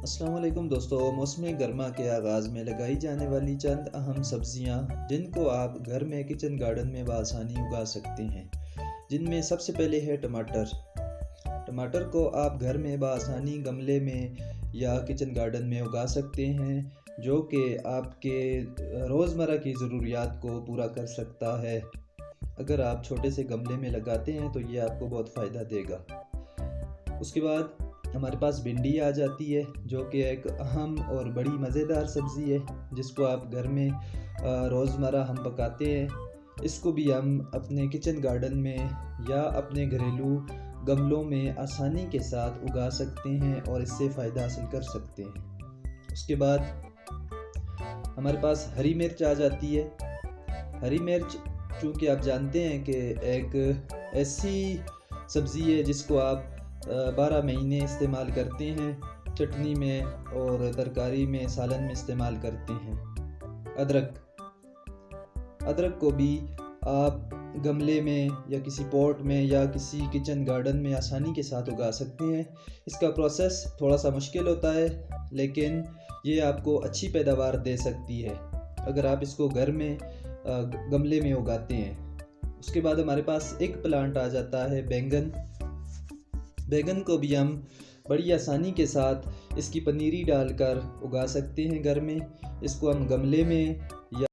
अस्सलाम वालेकुम दोस्तों। मौसम गर्मा के आगाज़ में लगाई जाने वाली चंद अहम सब्जियां जिनको आप घर में किचन गार्डन में बआसानी उगा सकते हैं, जिनमें सबसे पहले है टमाटर। टमाटर को आप घर में बआसानी गमले में या किचन गार्डन में उगा सकते हैं, जो कि आपके रोज़मर्रा की ज़रूरियात को पूरा कर सकता है। अगर आप छोटे से गमले में लगाते हैं तो ये आपको बहुत फ़ायदा देगा। उसके बाद हमारे पास भिंडी आ जाती है, जो कि एक अहम और बड़ी मज़ेदार सब्ज़ी है, जिसको आप घर में रोज़मर्रा हम पकाते हैं। इसको भी हम अपने किचन गार्डन में या अपने घरेलू गमलों में आसानी के साथ उगा सकते हैं और इससे फ़ायदा हासिल कर सकते हैं। उसके बाद हमारे पास हरी मिर्च आ जाती है। हरी मिर्च, चूँकि आप जानते हैं कि एक ऐसी सब्ज़ी है जिसको आप 12 महीने इस्तेमाल करते हैं, चटनी में और तरकारी में, सालन में इस्तेमाल करते हैं। अदरक को भी आप गमले में या किसी पॉट में या किसी किचन गार्डन में आसानी के साथ उगा सकते हैं। इसका प्रोसेस थोड़ा सा मुश्किल होता है, लेकिन ये आपको अच्छी पैदावार दे सकती है अगर आप इसको घर में गमले में उगाते हैं। उसके बाद हमारे पास एक प्लांट आ जाता है बैंगन। बैंगन को भी हम बड़ी आसानी के साथ इसकी पनीरी डालकर उगा सकते हैं घर में। इसको हम गमले में या